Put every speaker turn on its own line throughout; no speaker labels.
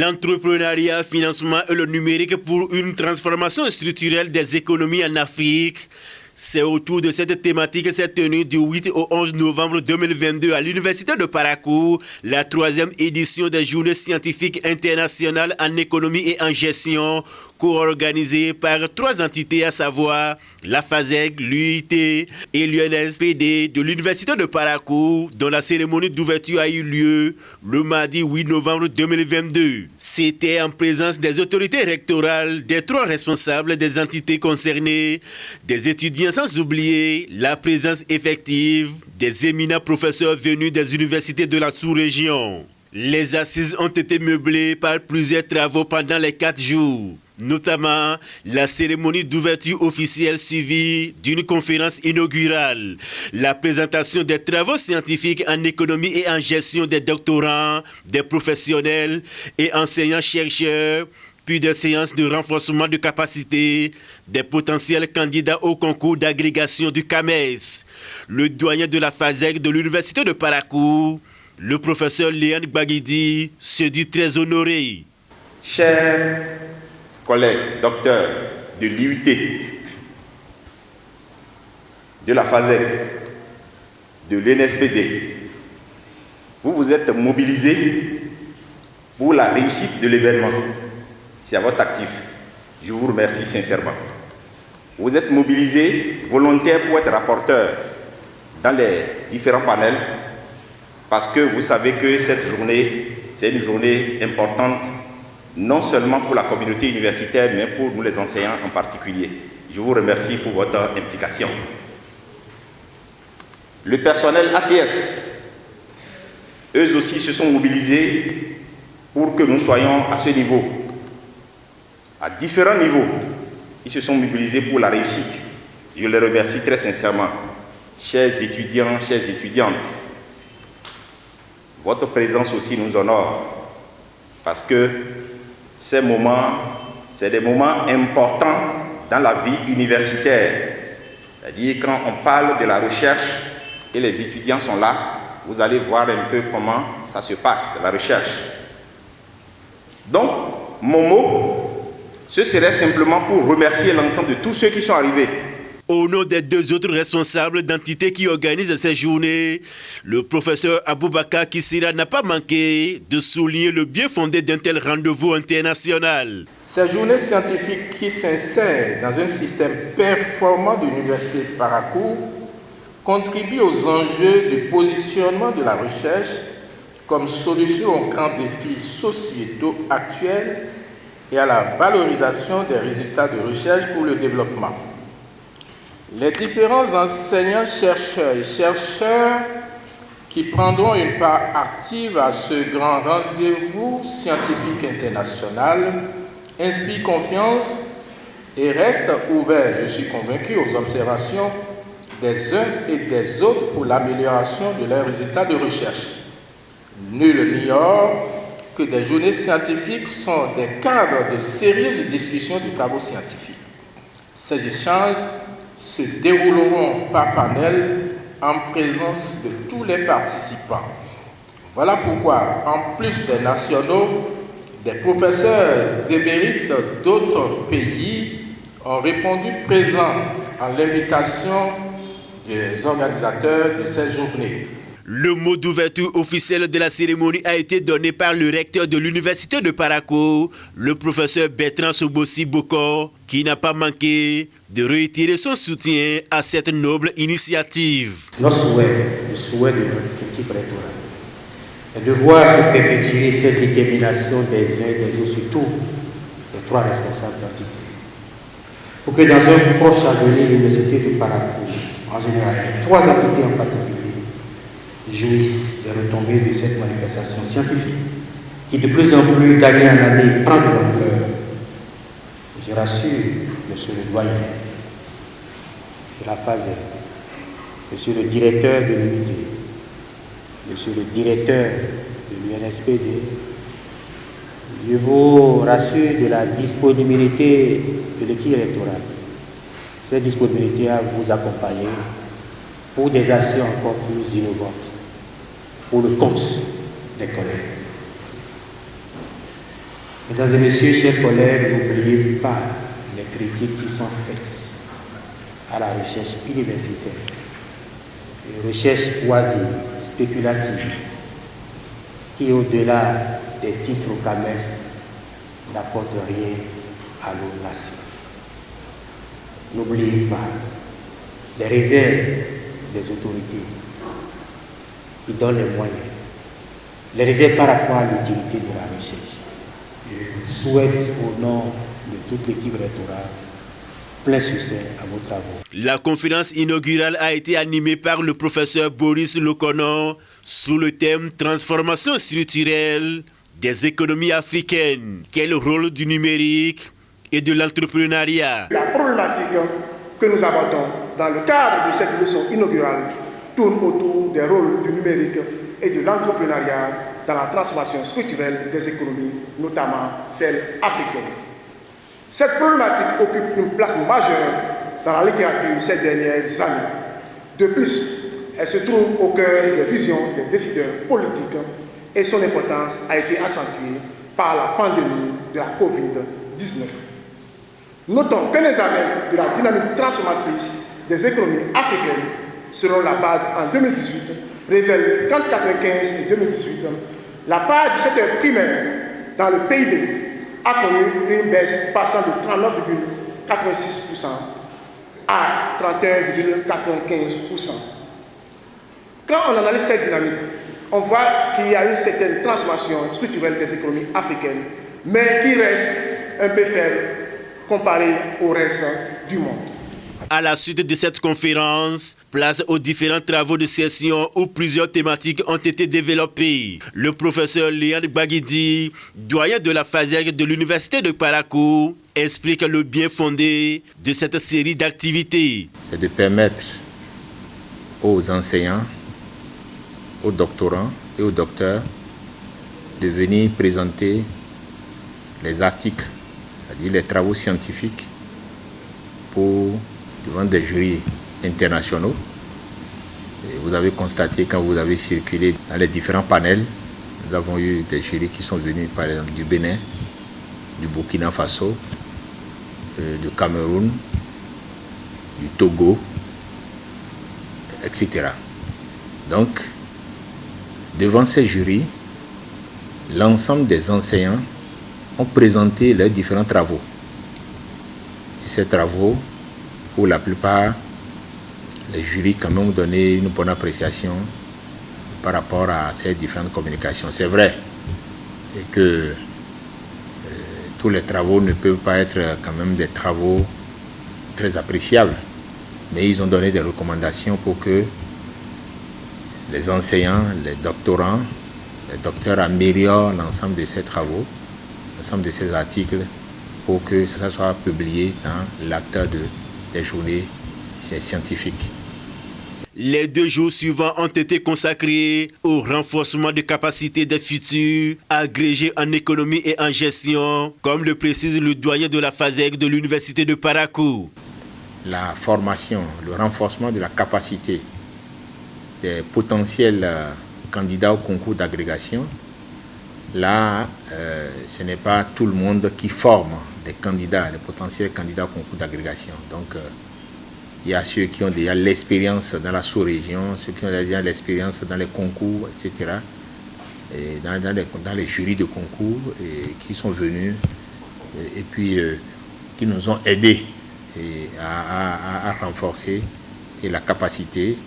L'entrepreneuriat, financement et le numérique pour une transformation structurelle des économies en Afrique. C'est autour de cette thématique s'est tenue du 8 au 11 novembre 2022 à l'Université de Parakou, la 3e édition des Journées scientifiques internationales en économie et en gestion, co-organisée par 3 entités, à savoir la FASEG, l'UIT et l'UNSPD de l'Université de Parakou, dont la cérémonie d'ouverture a eu lieu le mardi 8 novembre 2022. C'était en présence des autorités rectorales, des 3 responsables des entités concernées, des étudiants, sans oublier la présence effective des éminents professeurs venus des universités de la sous-région. Les assises ont été meublées par plusieurs travaux pendant les 4 jours, notamment la cérémonie d'ouverture officielle suivie d'une conférence inaugurale, la présentation des travaux scientifiques en économie et en gestion des doctorants, des professionnels et enseignants-chercheurs, puis des séances de renforcement de capacité des potentiels candidats au concours d'agrégation du CAMES. Le doyen de la FASEG de l'Université de Parakou, le professeur Léon Gbagidi, se dit très honoré.
Chers collègues, docteurs de l'IUT, de la FASEG, de l'NSPD, vous vous êtes mobilisés pour la réussite de l'événement. C'est à votre actif. Je vous remercie sincèrement. Vous êtes mobilisés, volontaires pour être rapporteurs dans les différents panels parce que vous savez que cette journée, c'est une journée importante non seulement pour la communauté universitaire, mais pour nous les enseignants en particulier. Je vous remercie pour votre implication. Le personnel ATS, eux aussi se sont mobilisés pour que nous soyons à ce niveau. À différents niveaux, ils se sont mobilisés pour la réussite. Je les remercie très sincèrement. Chers étudiants, chères étudiantes, votre présence aussi nous honore parce que ces moments, c'est des moments importants dans la vie universitaire. C'est-à-dire quand on parle de la recherche et les étudiants sont là, vous allez voir un peu comment ça se passe, la recherche. Donc, mon mot, ce serait simplement pour remercier l'ensemble de tous ceux qui sont arrivés.
Au nom des 2 autres responsables d'entités qui organisent ces journées, le professeur Aboubakar Kissira n'a pas manqué de souligner le bien fondé d'un tel rendez-vous international.
Ces journées scientifiques qui s'insèrent dans un système performant de l'Université de Parakou contribuent aux enjeux du positionnement de la recherche comme solution aux grands défis sociétaux actuels et à la valorisation des résultats de recherche pour le développement. Les différents enseignants, chercheurs et chercheurs qui prendront une part active à ce grand rendez-vous scientifique international inspirent confiance et restent ouverts, je suis convaincu, aux observations des uns et des autres pour l'amélioration de leurs résultats de recherche. Nul n'ignore que des journées scientifiques sont des cadres de sérieuses discussions de travaux scientifiques. Ces échanges se dérouleront par panel en présence de tous les participants. Voilà pourquoi, en plus des nationaux, des professeurs émérites d'autres pays ont répondu présents à l'invitation des organisateurs de ces journées.
Le mot d'ouverture officiel de la cérémonie a été donné par le recteur de l'Université de Parakou, le professeur Bertrand Sobossi Bokor, qui n'a pas manqué de réitérer son soutien à cette noble initiative.
Notre souhait, le souhait de notre équipe rectorale, est de voir se perpétuer cette détermination des uns et des autres, surtout des 3 responsables d'entité, pour que dans un proche avenir, l'Université de Parakou, en général, les 3 entités en particulier, jouissent des retombées de cette manifestation scientifique qui de plus en plus d'année en année prend de l'ampleur. Je rassure monsieur le doyen de la FASEG, monsieur le directeur de l'UIT, monsieur le directeur de l'UNSPD, je vous rassure de la disponibilité de l'équipe électorale. Cette disponibilité à vous accompagner pour des actions encore plus innovantes, pour le compte des collègues. Mesdames et messieurs, chers collègues, n'oubliez pas les critiques qui sont faites à la recherche universitaire. Une recherche oisive, spéculative, qui au-delà des titres au CAMES n'apporte rien à nos nations. N'oubliez pas les réserves des autorités qui donnent les moyens, les réserves par rapport à l'utilité de la recherche. Je souhaite au nom de toute l'équipe rectorale plein succès à vos travaux.
La conférence inaugurale a été animée par le professeur Boris Lokono sous le thème « Transformation structurelle des économies africaines. Quel rôle du numérique et de l'entrepreneuriat ?»
La problématique que nous abordons dans le cadre de cette leçon inaugurale tourne autour des rôles du numérique et de l'entrepreneuriat dans la transformation structurelle des économies, notamment celles africaines. Cette problématique occupe une place majeure dans la littérature ces dernières années. De plus, elle se trouve au cœur des visions des décideurs politiques et son importance a été accentuée par la pandémie de la Covid-19. Notons qu'un examen de la dynamique transformatrice des économies africaines, selon la BAD en 2018, révèle qu'entre 1995 et 2018, la part du secteur primaire dans le PIB a connu une baisse passant de 39,86% à 31,95%. Quand on analyse cette dynamique, on voit qu'il y a une certaine transformation structurelle des économies africaines, mais qui reste un peu faible comparé au reste du monde.
À la suite de cette conférence, place aux différents travaux de session où plusieurs thématiques ont été développées. Le professeur Léon Baguidi, doyen de la FASEG de l'Université de Parakou, explique le bien fondé de cette série d'activités.
C'est de permettre aux enseignants, aux doctorants et aux docteurs de venir présenter les articles, c'est-à-dire les travaux scientifiques devant des jurys internationaux. Et vous avez constaté quand vous avez circulé dans les différents panels, nous avons eu des jurys qui sont venus par exemple du Bénin, du Burkina Faso, du Cameroun, du Togo, etc. Donc, devant ces jurys, l'ensemble des enseignants ont présenté leurs différents travaux. Et ces travaux, pour la plupart, les jurys quand même ont donné une bonne appréciation par rapport à ces différentes communications. C'est vrai et que tous les travaux ne peuvent pas être quand même des travaux très appréciables, mais ils ont donné des recommandations pour que les enseignants, les doctorants, les docteurs améliorent l'ensemble de ces travaux, l'ensemble de ces articles, pour que ça soit publié dans l'acte des journées scientifiques.
Les 2 jours suivants ont été consacrés au renforcement des capacités des futurs agrégés en économie et en gestion, comme le précise le doyen de la FASEG de l'Université de Parakou.
La formation, le renforcement de la capacité des potentiels candidats au concours d'agrégation, là, ce n'est pas tout le monde qui forme des candidats, des potentiels candidats au concours d'agrégation. Donc, il y a ceux qui ont déjà l'expérience dans la sous-région, ceux qui ont déjà l'expérience dans les concours, etc. Et dans les jurys de concours et qui sont venus et puis qui nous ont aidés à renforcer la capacité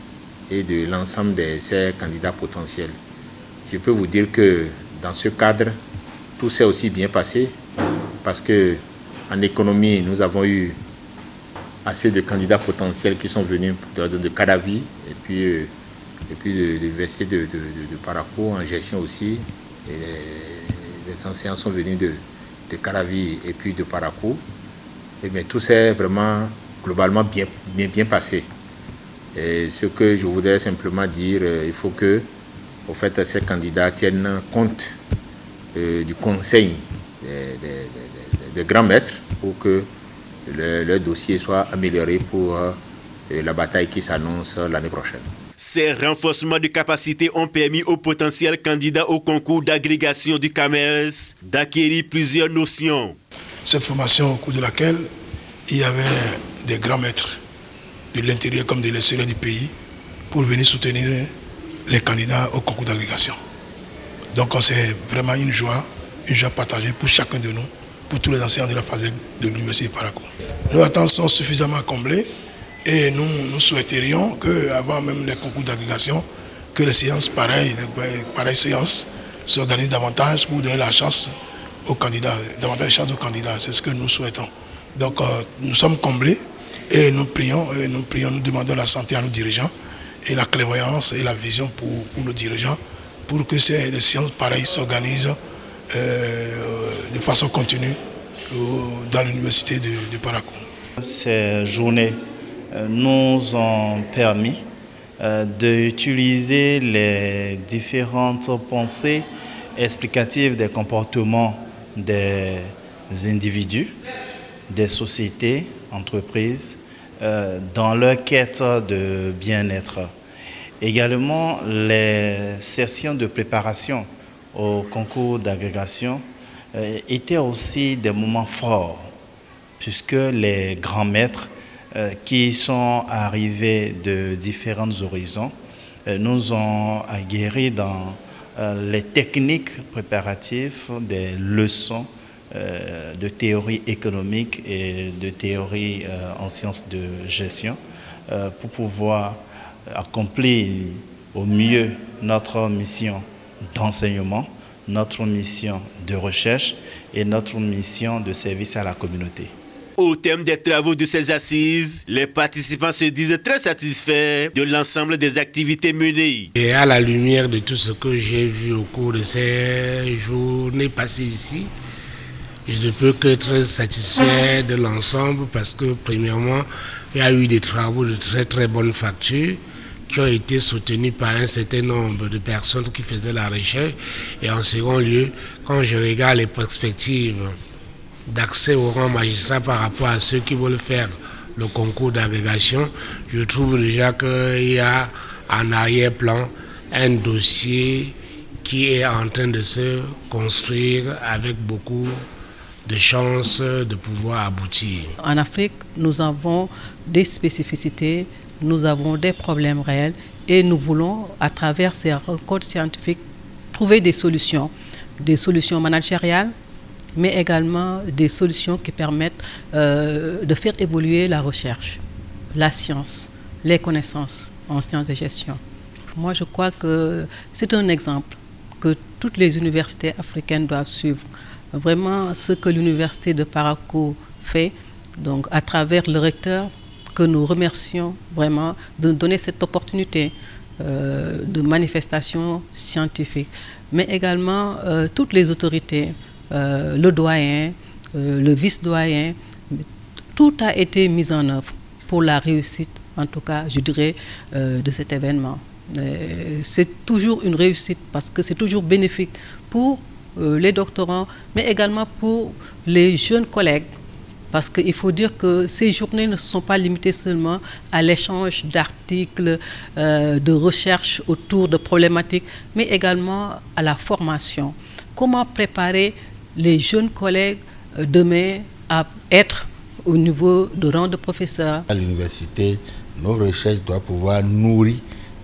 et de l'ensemble de ces candidats potentiels. Je peux vous dire que dans ce cadre, tout s'est aussi bien passé parce qu'en économie, nous avons eu assez de candidats potentiels qui sont venus de Cadavi et puis de l'université de Parakou en gestion aussi. Et les enseignants sont venus de Cadavi et puis de Parakou. Et bien, tout s'est vraiment globalement bien passé. Et ce que je voudrais simplement dire, il faut que au fait, ces candidats tiennent compte du conseil des grands maîtres pour que leur dossier soit amélioré pour la bataille qui s'annonce l'année prochaine.
Ces renforcements de capacités ont permis aux potentiels candidats au concours d'agrégation du CAMES d'acquérir plusieurs notions.
Cette formation au cours de laquelle il y avait des grands maîtres de l'intérieur comme de l'extérieur du pays pour venir soutenir les candidats au concours d'agrégation. Donc c'est vraiment une joie partagée pour chacun de nous, pour tous les enseignants de la FASEG de l'Université de Parakou. Nos attentes sont suffisamment comblées et nous souhaiterions qu'avant même les concours d'agrégation, que les séances pareilles séances s'organisent davantage pour donner la chance aux candidats, davantage de chances aux candidats. C'est ce que nous souhaitons. Donc nous sommes comblés et nous prions, nous demandons la santé à nos dirigeants et la clairvoyance et la vision pour nos dirigeants pour que les séances pareilles s'organisent de façon continue dans l'université de Parakou.
Ces journées nous ont permis d'utiliser les différentes pensées explicatives des comportements des individus, des sociétés, entreprises, dans leur quête de bien-être. Également, les sessions de préparation au concours d'agrégation étaient aussi des moments forts, puisque les grands maîtres qui sont arrivés de différents horizons nous ont aguerris dans les techniques préparatives des leçons de théorie économique et de théorie en sciences de gestion pour pouvoir accomplir au mieux notre mission d'enseignement, notre mission de recherche et notre mission de service à la communauté.
Au terme des travaux de ces assises, les participants se disent très satisfaits de l'ensemble des activités menées.
Et à la lumière de tout ce que j'ai vu au cours de ces journées passées ici, je ne peux qu'être satisfait de l'ensemble parce que premièrement, il y a eu des travaux de très très bonne facture qui ont été soutenus par un certain nombre de personnes qui faisaient la recherche. Et en second lieu, quand je regarde les perspectives d'accès au rang magistrat par rapport à ceux qui veulent faire le concours d'agrégation, je trouve déjà qu'il y a en arrière-plan un dossier qui est en train de se construire avec beaucoup de chances de pouvoir aboutir.
En Afrique, nous avons des spécificités, nous avons des problèmes réels et nous voulons, à travers ces rencontres scientifiques, trouver des solutions managériales, mais également des solutions qui permettent de faire évoluer la recherche, la science, les connaissances en sciences de gestion. Moi, je crois que c'est un exemple que toutes les universités africaines doivent suivre. Vraiment, ce que l'université de Parakou fait, donc à travers le recteur, que nous remercions vraiment de nous donner cette opportunité de manifestation scientifique, mais également toutes les autorités, le doyen, le vice-doyen, tout a été mis en œuvre pour la réussite, en tout cas, je dirais, de cet événement. C'est toujours une réussite parce que c'est toujours bénéfique pour les doctorants, mais également pour les jeunes collègues. Parce qu'il faut dire que ces journées ne sont pas limitées seulement à l'échange d'articles, de recherche autour de problématiques, mais également à la formation. Comment préparer les jeunes collègues demain à être au niveau de rang de professeur.
À l'université, nos recherches doivent pouvoir nourrir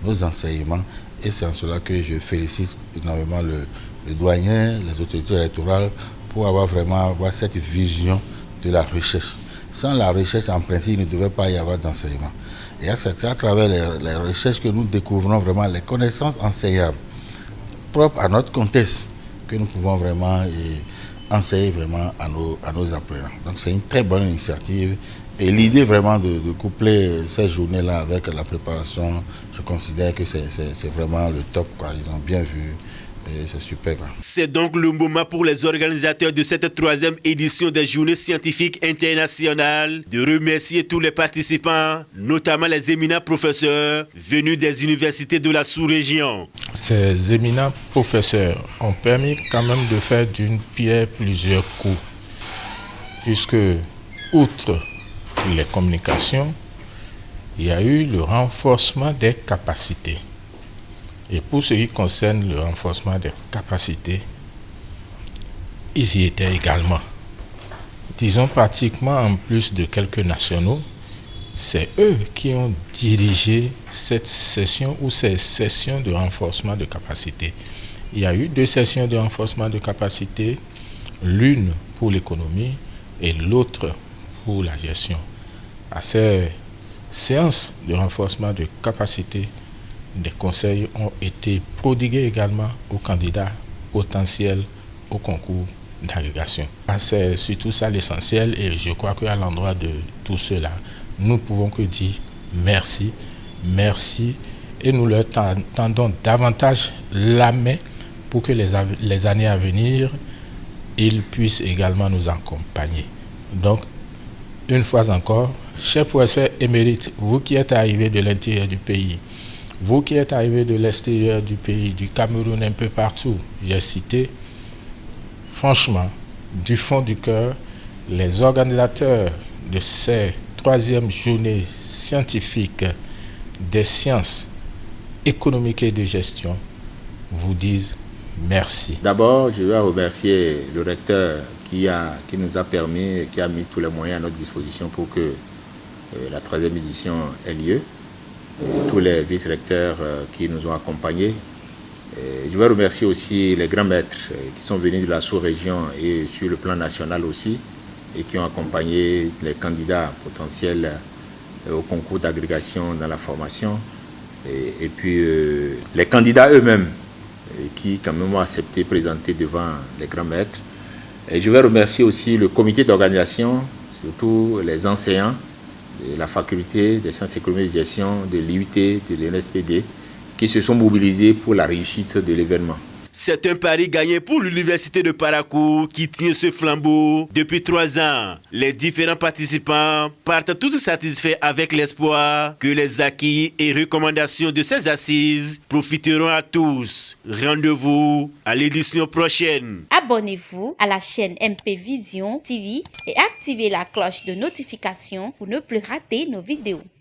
nos enseignements et c'est en cela que je félicite énormément le doyen, les autorités électorales pour avoir cette vision de la recherche. Sans la recherche, en principe, il ne devait pas y avoir d'enseignement. Et c'est à travers les recherches que nous découvrons vraiment les connaissances enseignables propres à notre contexte que nous pouvons vraiment enseigner vraiment à nos apprenants. Donc c'est une très bonne initiative et l'idée vraiment de coupler ces journées-là avec la préparation, je considère que c'est vraiment le top, quoi. Ils ont bien vu. Et c'est super.
C'est donc le moment pour les organisateurs de cette 3e édition des Journées scientifiques internationales de remercier tous les participants, notamment les éminents professeurs venus des universités de la sous-région.
Ces éminents professeurs ont permis quand même de faire d'une pierre plusieurs coups, puisque, outre les communications,
il y a eu le renforcement des capacités. Et pour ce qui concerne le renforcement des capacités, ils y étaient également. Disons pratiquement en plus de quelques nationaux, c'est eux qui ont dirigé cette session ou ces sessions de renforcement de capacité. Il y a eu 2 sessions de renforcement de capacité, l'une pour l'économie et l'autre pour la gestion. À ces séances de renforcement de capacité, des conseils ont été prodigués également aux candidats potentiels au concours d'agrégation. C'est surtout ça l'essentiel, et je crois qu'à l'endroit de tout cela, nous ne pouvons que dire merci, merci, et nous leur tendons davantage la main pour que les années à venir, ils puissent également nous accompagner. Donc, une fois encore, chers professeurs émérites, vous qui êtes arrivés de l'intérieur du pays, vous qui êtes arrivés de l'extérieur du pays, du Cameroun, un peu partout, j'ai cité, franchement, du fond du cœur, les organisateurs de ces 3e journées scientifiques des sciences économiques et de gestion vous disent merci.
D'abord, je vais remercier le recteur qui nous a permis, qui a mis tous les moyens à notre disposition pour que la 3e édition ait lieu. Et tous les vice-recteurs qui nous ont accompagnés. Et je vais remercier aussi les grands maîtres qui sont venus de la sous-région et sur le plan national aussi, et qui ont accompagné les candidats potentiels au concours d'agrégation dans la formation. Et puis les candidats eux-mêmes qui quand même ont accepté de présenter devant les grands maîtres. Et je vais remercier aussi le comité d'organisation, surtout les enseignants de la faculté des sciences économiques de gestion, de l'IUT, de l'NSPD, qui se sont mobilisés pour la réussite de l'événement.
C'est un pari gagné pour l'Université de Parakou qui tient ce flambeau depuis 3 ans. Les différents participants partent tous satisfaits avec l'espoir que les acquis et recommandations de ces assises profiteront à tous. Rendez-vous à l'édition prochaine.
Abonnez-vous à la chaîne MP Vision TV et activez la cloche de notification pour ne plus rater nos vidéos.